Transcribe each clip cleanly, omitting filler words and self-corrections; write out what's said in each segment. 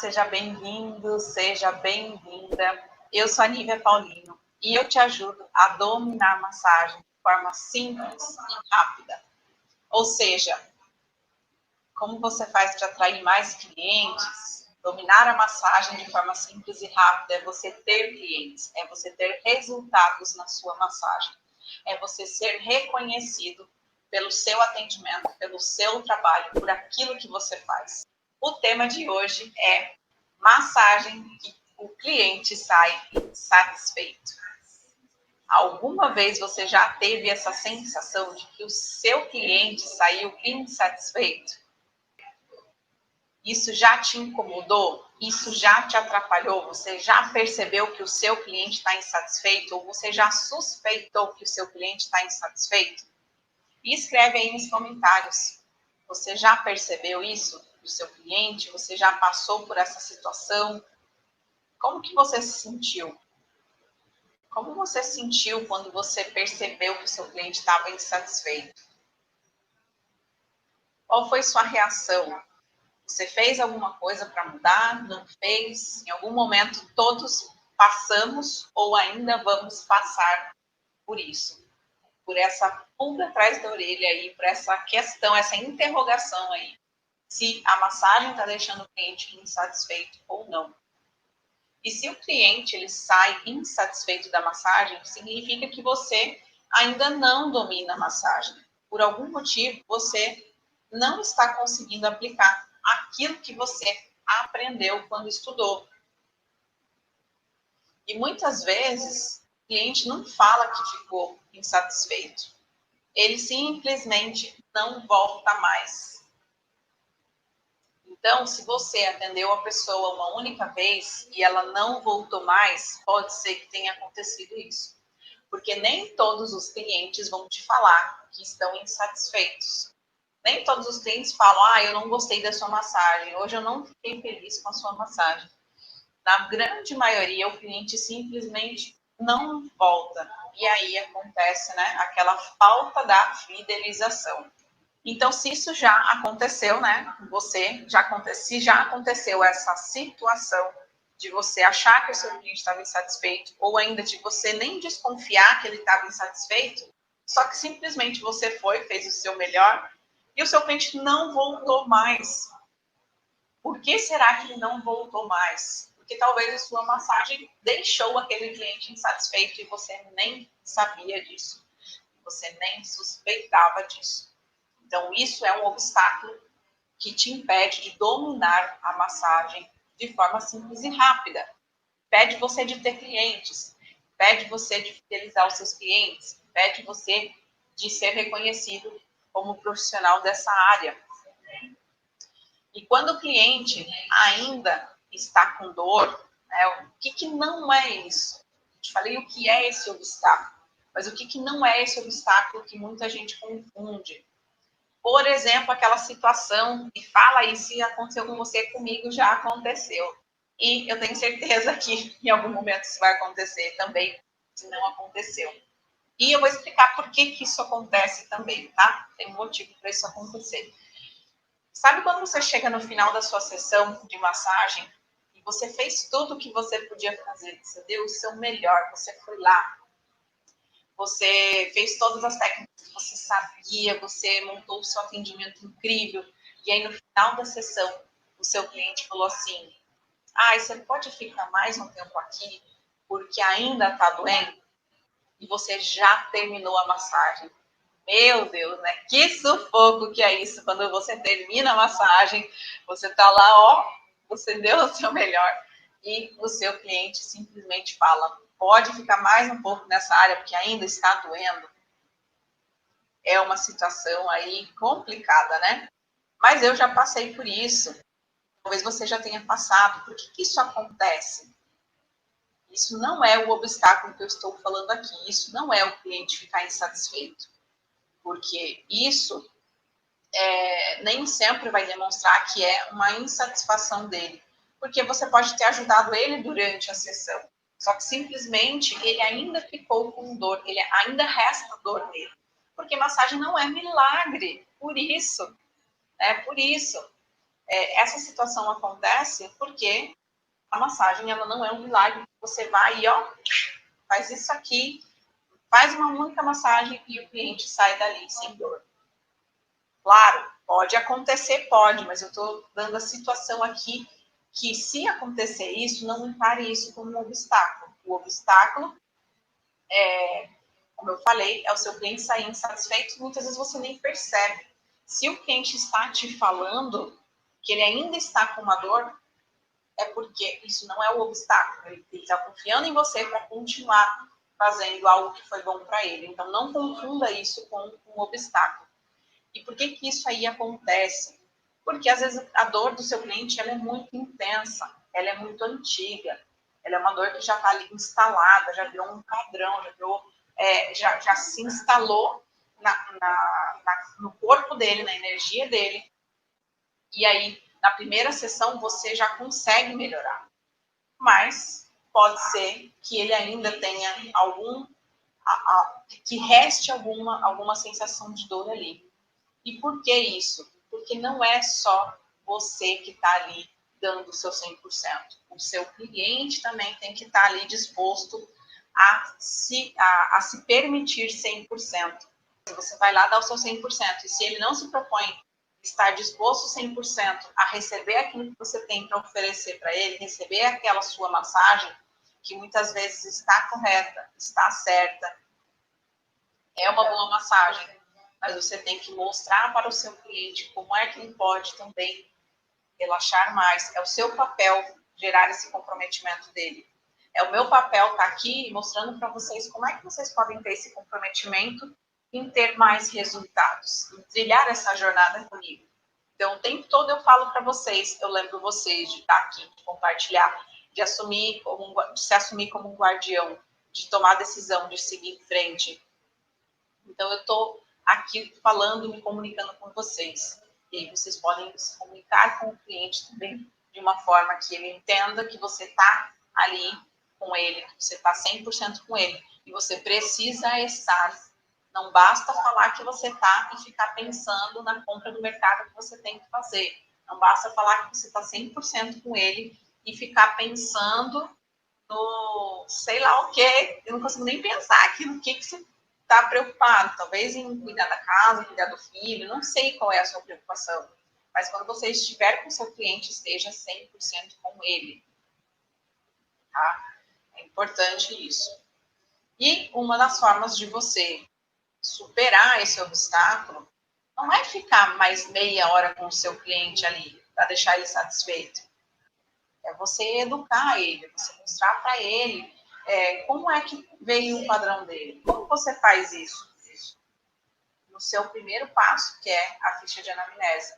seja bem-vindo, seja bem-vinda. Eu sou a Nívia Paulino e eu te ajudo a dominar a massagem de forma simples e rápida. Ou seja, como você faz para atrair mais clientes? Dominar a massagem de forma simples e rápida é você ter clientes, é você ter resultados na sua massagem, é você ser reconhecido pelo seu atendimento, pelo seu trabalho, por aquilo que você faz. O tema de hoje é massagem que o cliente sai insatisfeito. Alguma vez você já teve essa sensação de que o seu cliente saiu insatisfeito? Isso já te incomodou? Isso já te atrapalhou? Você já percebeu que o seu cliente está insatisfeito? Ou você já suspeitou que o seu cliente está insatisfeito? E escreve aí nos comentários. Você já percebeu isso do seu cliente? Você já passou por essa situação? Como que você se sentiu? Como você se sentiu quando você percebeu que o seu cliente estava insatisfeito? Qual foi sua reação? Você fez alguma coisa para mudar? Não fez? Em algum momento todos passamos ou ainda vamos passar por isso? Por essa pulga atrás da orelha aí, por essa questão, essa interrogação aí. Se a massagem está deixando o cliente insatisfeito ou não. E se o cliente ele sai insatisfeito da massagem, significa que você ainda não domina a massagem. Por algum motivo, você não está conseguindo aplicar aquilo que você aprendeu quando estudou. E muitas vezes, o cliente não fala que ficou insatisfeito. Ele simplesmente não volta mais. Então, se você atendeu a pessoa uma única vez e ela não voltou mais, pode ser que tenha acontecido isso. Porque nem todos os clientes vão te falar que estão insatisfeitos. Nem todos os clientes falam, eu não gostei da sua massagem, hoje eu não fiquei feliz com a sua massagem. Na grande maioria, o cliente simplesmente não volta. E aí acontece, né, aquela falta da fidelização. Então, se isso já aconteceu, né, se já aconteceu essa situação de você achar que o seu cliente estava insatisfeito, ou ainda de você nem desconfiar que ele estava insatisfeito, só que simplesmente você fez o seu melhor e o seu cliente não voltou mais. Por que será que ele não voltou mais? Porque talvez a sua massagem deixou aquele cliente insatisfeito e você nem sabia disso, você nem suspeitava disso. Então, isso é um obstáculo que te impede de dominar a massagem de forma simples e rápida. Impede você de ter clientes, impede você de fidelizar os seus clientes, impede você de ser reconhecido como profissional dessa área. E quando o cliente ainda está com dor, né, o que não é isso? Eu te falei o que é esse obstáculo, mas o que não é esse obstáculo que muita gente confunde? Por exemplo, aquela situação, e fala aí se aconteceu com você, comigo já aconteceu. E eu tenho certeza que em algum momento isso vai acontecer também, se não aconteceu. E eu vou explicar por que isso acontece também, tá? Tem um motivo para isso acontecer. Sabe quando você chega no final da sua sessão de massagem e você fez tudo o que você podia fazer, você deu o seu melhor, você foi lá, você fez todas as técnicas que você sabia, você montou o seu atendimento incrível, e aí no final da sessão, o seu cliente falou assim, você pode ficar mais um tempo aqui, porque ainda está doendo? E você já terminou a massagem. Meu Deus, né? Que sufoco que é isso, quando você termina a massagem, você tá lá, você deu o seu melhor, e o seu cliente simplesmente fala, pode ficar mais um pouco nessa área, porque ainda está doendo. É uma situação aí complicada, né? Mas eu já passei por isso. Talvez você já tenha passado. Por que isso acontece? Isso não é o obstáculo que eu estou falando aqui. Isso não é o cliente ficar insatisfeito. Porque isso nem sempre vai demonstrar que é uma insatisfação dele. Porque você pode ter ajudado ele durante a sessão. Só que simplesmente ele ainda ficou com dor, ele ainda resta dor nele. Porque massagem não é milagre, por isso. essa situação acontece porque a massagem, ela não é um milagre. Você vai e, ó, faz isso aqui, faz uma única massagem e o cliente sai dali sem dor. Claro, pode acontecer, pode, mas eu estou dando a situação aqui que, se acontecer isso, não encare isso como um obstáculo. O obstáculo como eu falei, é o seu cliente sair insatisfeito, muitas vezes você nem percebe. Se o cliente está te falando que ele ainda está com uma dor, é porque isso não é o obstáculo. Ele está confiando em você para continuar fazendo algo que foi bom para ele. Então, não confunda isso com um obstáculo. E por que isso aí acontece? Porque, às vezes, a dor do seu cliente ela é muito intensa, ela é muito antiga, ela é uma dor que já está ali instalada, já virou um padrão, já se instalou no corpo dele, na energia dele. E aí, na primeira sessão, você já consegue melhorar. Mas pode ser que ele ainda tenha que reste alguma sensação de dor ali. E por que isso? Porque não é só você que está ali dando o seu 100%. O seu cliente também tem que estar ali disposto a se permitir 100%. Você vai lá dar o seu 100%. E se ele não se propõe estar disposto 100% a receber aquilo que você tem para oferecer para ele, receber aquela sua massagem, que muitas vezes está correta, está certa, é uma boa massagem, mas você tem que mostrar para o seu cliente como é que ele pode também relaxar mais. É o seu papel gerar esse comprometimento dele. É o meu papel estar aqui mostrando para vocês como é que vocês podem ter esse comprometimento em ter mais resultados, em trilhar essa jornada comigo. Então, o tempo todo eu falo para vocês, eu lembro vocês de estar aqui, de compartilhar, de se assumir como um guardião, de tomar a decisão, de seguir em frente. Então, eu estou aqui falando, me comunicando com vocês. E aí vocês podem se comunicar com o cliente também de uma forma que ele entenda que você está ali com ele, que você está 100% com ele. E você precisa estar. Não basta falar que você está e ficar pensando na compra do mercado que você tem que fazer. Não basta falar que você está 100% com ele e ficar pensando no sei lá o quê. Eu não consigo nem pensar aqui no que você está preocupado. Talvez em cuidar da casa, cuidar do filho. Não sei qual é a sua preocupação. Mas quando você estiver com o seu cliente, esteja 100% com ele. Tá? É importante isso. E uma das formas de você superar esse obstáculo não é ficar mais meia hora com o seu cliente ali para deixar ele satisfeito. É você educar ele, você mostrar para ele como é que veio o padrão dele. Como você faz isso? No seu primeiro passo, que é a ficha de anamnese.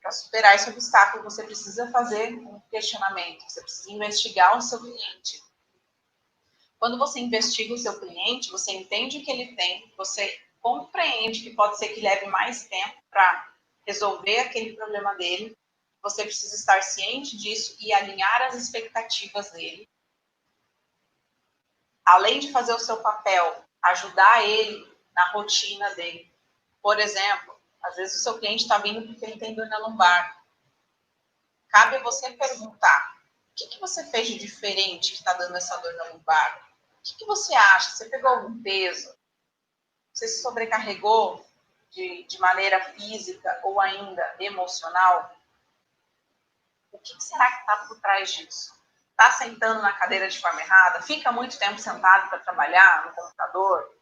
Para superar esse obstáculo, você precisa fazer um questionamento, você precisa investigar o seu cliente. Quando você investiga o seu cliente, você entende o que ele tem, você compreende que pode ser que leve mais tempo para resolver aquele problema dele, você precisa estar ciente disso e alinhar as expectativas dele. Além de fazer o seu papel, ajudar ele na rotina dele. Por exemplo, às vezes o seu cliente está vindo porque ele tem dor na lombar. Cabe a você perguntar, o que você fez de diferente que está dando essa dor na lombar? O que você acha? Você pegou algum peso? Você se sobrecarregou de maneira física ou ainda emocional? O que será que está por trás disso? Está sentando na cadeira de forma errada? Fica muito tempo sentado para trabalhar no computador?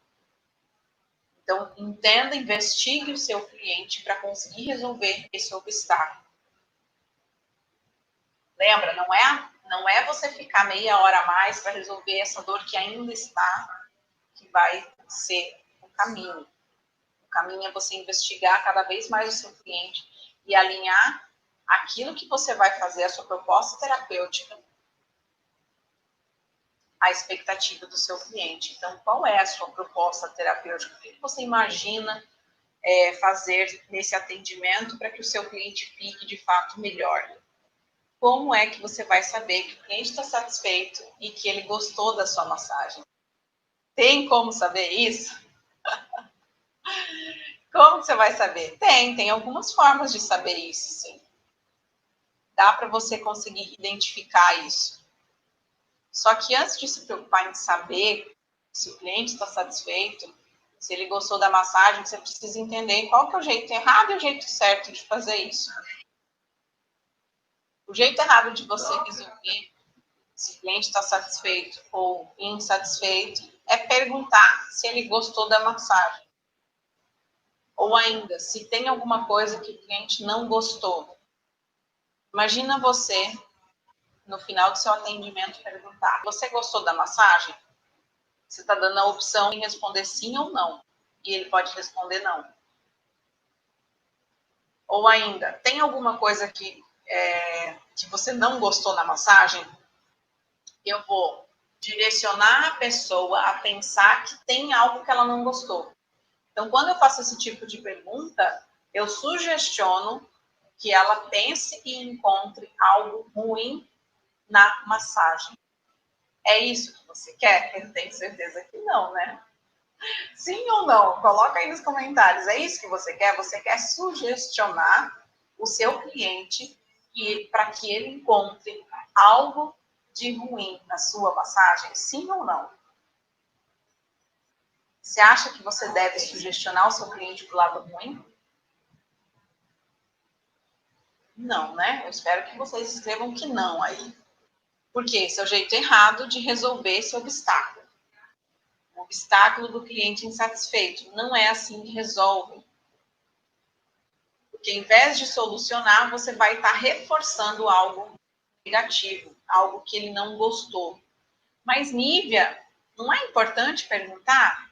Então, entenda, investigue o seu cliente para conseguir resolver esse obstáculo. Lembra, não é você ficar meia hora a mais para resolver essa dor que ainda está, que vai ser o caminho. O caminho é você investigar cada vez mais o seu cliente e alinhar aquilo que você vai fazer, a sua proposta terapêutica, à expectativa do seu cliente. Então, qual é a sua proposta terapêutica? O que você imagina fazer nesse atendimento para que o seu cliente fique de fato melhor? Como é que você vai saber que o cliente está satisfeito e que ele gostou da sua massagem? Tem como saber isso? Como você vai saber? Tem algumas formas de saber isso, sim. dá para você conseguir identificar isso. Só que antes de se preocupar em saber se o cliente está satisfeito, se ele gostou da massagem, você precisa entender qual que é o jeito errado e o jeito certo de fazer isso. O jeito errado de você resolver se o cliente está satisfeito ou insatisfeito é perguntar se ele gostou da massagem. Ou ainda, se tem alguma coisa que o cliente não gostou. Imagina você, no final do seu atendimento, perguntar: você gostou da massagem? Você está dando a opção em responder sim ou não. E ele pode responder não. Ou ainda, tem alguma coisa que você não gostou na massagem? Eu vou direcionar a pessoa a pensar que tem algo que ela não gostou. Então, quando eu faço esse tipo de pergunta, eu sugestiono que ela pense e encontre algo ruim na massagem. É isso que você quer? Eu tenho certeza que não, né? Sim ou não? Coloca aí nos comentários. É isso que você quer? Você quer sugestionar o seu cliente para que ele encontre algo de ruim na sua massagem? Sim ou não? Você acha que você deve sugestionar o seu cliente para o lado ruim? Não, né? Eu espero que vocês escrevam que não aí. Porque esse é o jeito errado de resolver esse obstáculo. O obstáculo do cliente insatisfeito. Não é assim que resolve. Porque, em vez de solucionar, você vai estar reforçando algo negativo, algo que ele não gostou. Mas, Nívia, não é importante perguntar?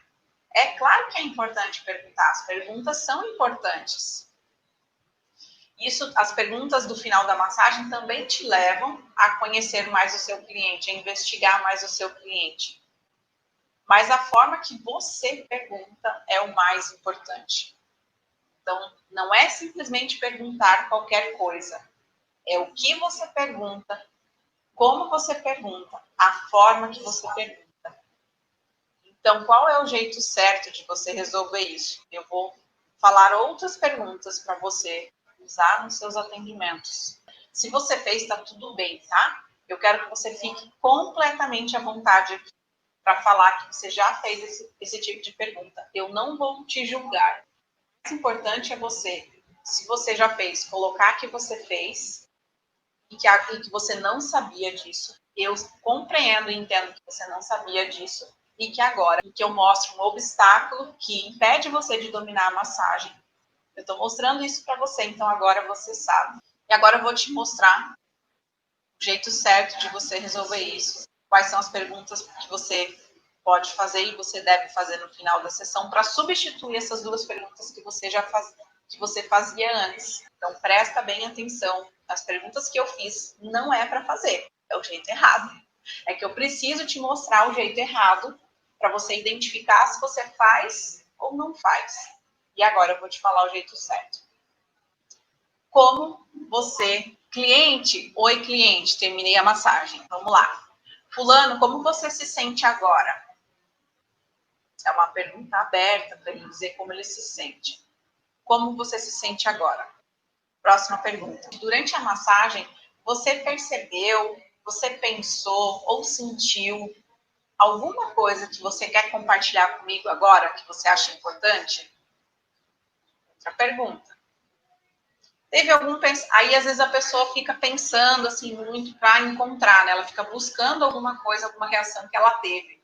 É claro que é importante perguntar. As perguntas são importantes. Isso, as perguntas do final da massagem também te levam a conhecer mais o seu cliente, a investigar mais o seu cliente. Mas a forma que você pergunta é o mais importante. Então, não é simplesmente perguntar qualquer coisa. É o que você pergunta, como você pergunta, a forma que você pergunta. Então, qual é o jeito certo de você resolver isso? Eu vou falar outras perguntas para você usar nos seus atendimentos. Se você fez, está tudo bem, tá? Eu quero que você fique completamente à vontade aqui para falar que você já fez esse tipo de pergunta. Eu não vou te julgar. O mais importante é você, se você já fez, colocar que você fez e que você não sabia disso. Eu compreendo e entendo que você não sabia disso e que agora que eu mostro um obstáculo que impede você de dominar a massagem. Eu estou mostrando isso para você, então agora você sabe. E agora eu vou te mostrar o jeito certo de você resolver isso. Quais são as perguntas que você pode fazer e você deve fazer no final da sessão para substituir essas duas perguntas que você fazia antes. Então presta bem atenção. As perguntas que eu fiz não é para fazer, é o jeito errado. É que eu preciso te mostrar o jeito errado para você identificar se você faz ou não faz. E agora eu vou te falar o jeito certo. Como você, cliente, oi cliente, terminei a massagem, vamos lá. Fulano, como você se sente agora? É uma pergunta aberta para ele dizer como ele se sente. Como você se sente agora? Próxima pergunta. Durante a massagem, você percebeu, você pensou ou sentiu alguma coisa que você quer compartilhar comigo agora, que você acha importante? Outra pergunta. Teve algum aí às vezes a pessoa fica pensando assim muito para encontrar, né? Ela fica buscando alguma coisa, alguma reação que ela teve.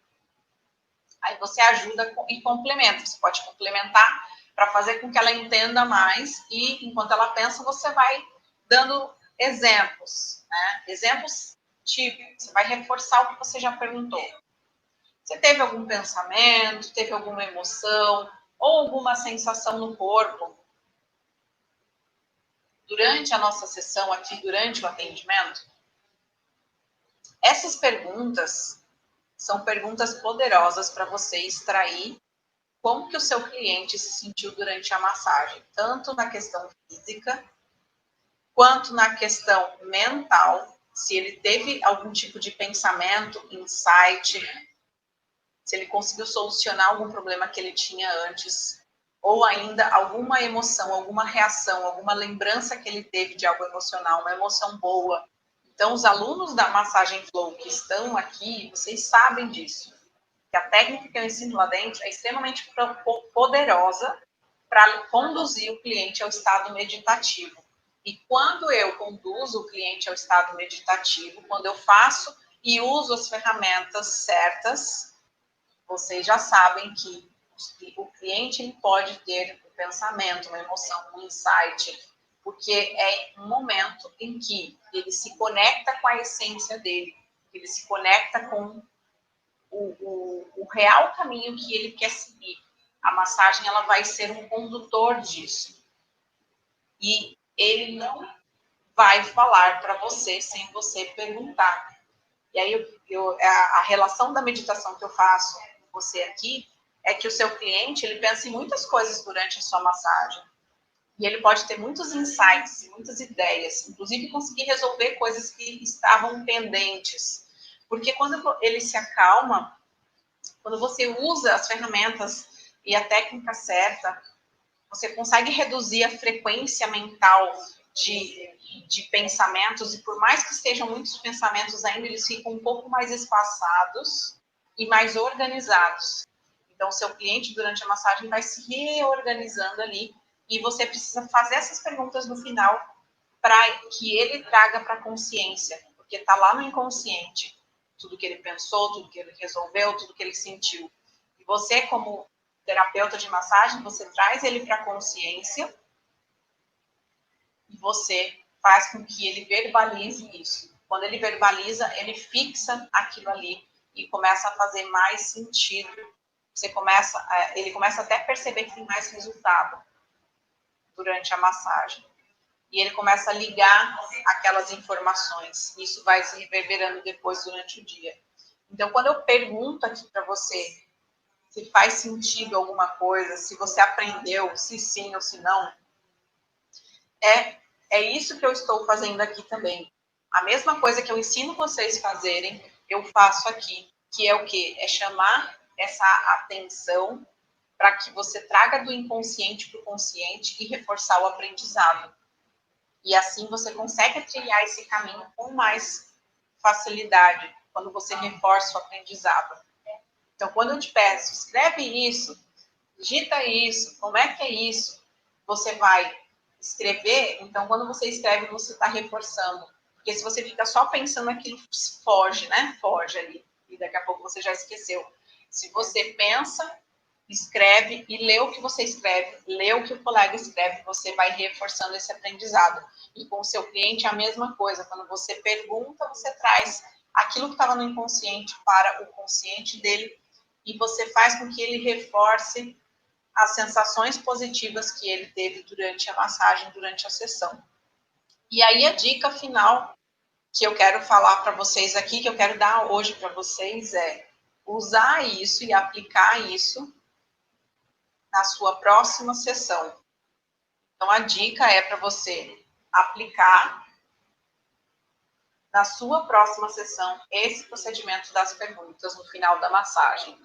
Aí você ajuda e complementa. Você pode complementar para fazer com que ela entenda mais e enquanto ela pensa você vai dando exemplos, né? Exemplos típicos. Você vai reforçar o que você já perguntou. Você teve algum pensamento, teve alguma emoção ou alguma sensação no corpo durante a nossa sessão aqui, durante o atendimento? Essas perguntas são perguntas poderosas para você extrair como que o seu cliente se sentiu durante a massagem, tanto na questão física, quanto na questão mental, se ele teve algum tipo de pensamento, insight, se ele conseguiu solucionar algum problema que ele tinha antes. ou ainda alguma emoção, alguma reação, alguma lembrança que ele teve de algo emocional, uma emoção boa. Então, os alunos da Massagem Flow que estão aqui, vocês sabem disso. Que a técnica que eu ensino lá dentro é extremamente poderosa para conduzir o cliente ao estado meditativo. E quando eu conduzo o cliente ao estado meditativo, quando eu faço e uso as ferramentas certas, vocês já sabem que o cliente ele pode ter um pensamento, uma emoção, um insight, porque é um momento em que ele se conecta com a essência dele, ele se conecta com o real caminho que ele quer seguir. A massagem ela vai ser um condutor disso. E ele não vai falar para você sem você perguntar. E aí a relação da meditação que eu faço com você aqui é que o seu cliente ele pensa em muitas coisas durante a sua massagem. E ele pode ter muitos insights, muitas ideias, inclusive conseguir resolver coisas que estavam pendentes. Porque quando ele se acalma, quando você usa as ferramentas e a técnica certa, você consegue reduzir a frequência mental de pensamentos, e por mais que estejam muitos pensamentos ainda, eles ficam um pouco mais espaçados e mais organizados. Então, o seu cliente, durante a massagem, vai se reorganizando ali, e você precisa fazer essas perguntas no final para que ele traga para a consciência, porque está lá no inconsciente tudo que ele pensou, tudo que ele resolveu, tudo que ele sentiu. E você, como terapeuta de massagem, você traz ele para a consciência e você faz com que ele verbalize isso. Quando ele verbaliza, ele fixa aquilo ali e começa a fazer mais sentido. Ele começa até a perceber que tem mais resultado durante a massagem. E ele começa a ligar aquelas informações. Isso vai se reverberando depois durante o dia. Então, quando eu pergunto aqui para você se faz sentido alguma coisa, se você aprendeu, se sim ou se não, é isso que eu estou fazendo aqui também. A mesma coisa que eu ensino vocês fazerem, eu faço aqui, que é o quê? É chamar essa atenção para que você traga do inconsciente para o consciente e reforçar o aprendizado. E assim você consegue trilhar esse caminho com mais facilidade, quando você reforça o aprendizado. Então, quando eu te peço, escreve isso, digita isso, como é que é isso? Você vai escrever, então quando você escreve, você está reforçando. Porque se você fica só pensando, aquilo foge, né? Foge ali. E daqui a pouco você já esqueceu. Se você pensa, escreve e lê o que você escreve, lê o que o colega escreve, você vai reforçando esse aprendizado. E com o seu cliente é a mesma coisa. Quando você pergunta, você traz aquilo que estava no inconsciente para o consciente dele e você faz com que ele reforce as sensações positivas que ele teve durante a massagem, durante a sessão. E aí a dica final que eu quero falar para vocês aqui, que eu quero dar hoje para vocês é usar isso e aplicar isso na sua próxima sessão. Então, a dica é para você aplicar na sua próxima sessão esse procedimento das perguntas no final da massagem.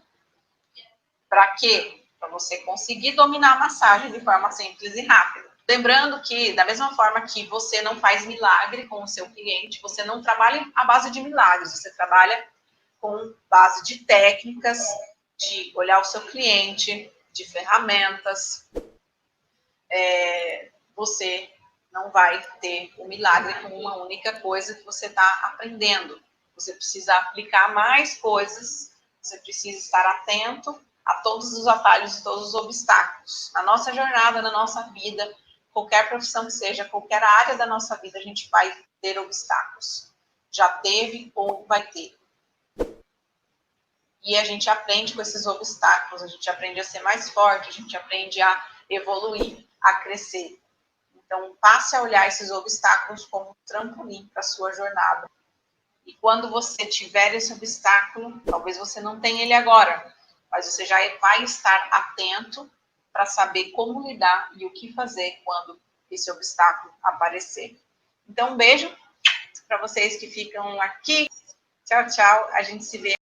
Para quê? Para você conseguir dominar a massagem de forma simples e rápida. Lembrando que, da mesma forma que você não faz milagre com o seu cliente, você não trabalha à base de milagres, você trabalha com base de técnicas, de olhar o seu cliente, de ferramentas. Você não vai ter um milagre com uma única coisa que você está aprendendo. Você precisa aplicar mais coisas, você precisa estar atento a todos os atalhos e todos os obstáculos. Na nossa jornada, na nossa vida, qualquer profissão que seja, qualquer área da nossa vida, a gente vai ter obstáculos. Já teve ou vai ter. E a gente aprende com esses obstáculos, a gente aprende a ser mais forte, a gente aprende a evoluir, a crescer. Então, passe a olhar esses obstáculos como um trampolim para a sua jornada. E quando você tiver esse obstáculo, talvez você não tenha ele agora, mas você já vai estar atento para saber como lidar e o que fazer quando esse obstáculo aparecer. Então, um beijo para vocês que ficam aqui. Tchau, tchau. A gente se vê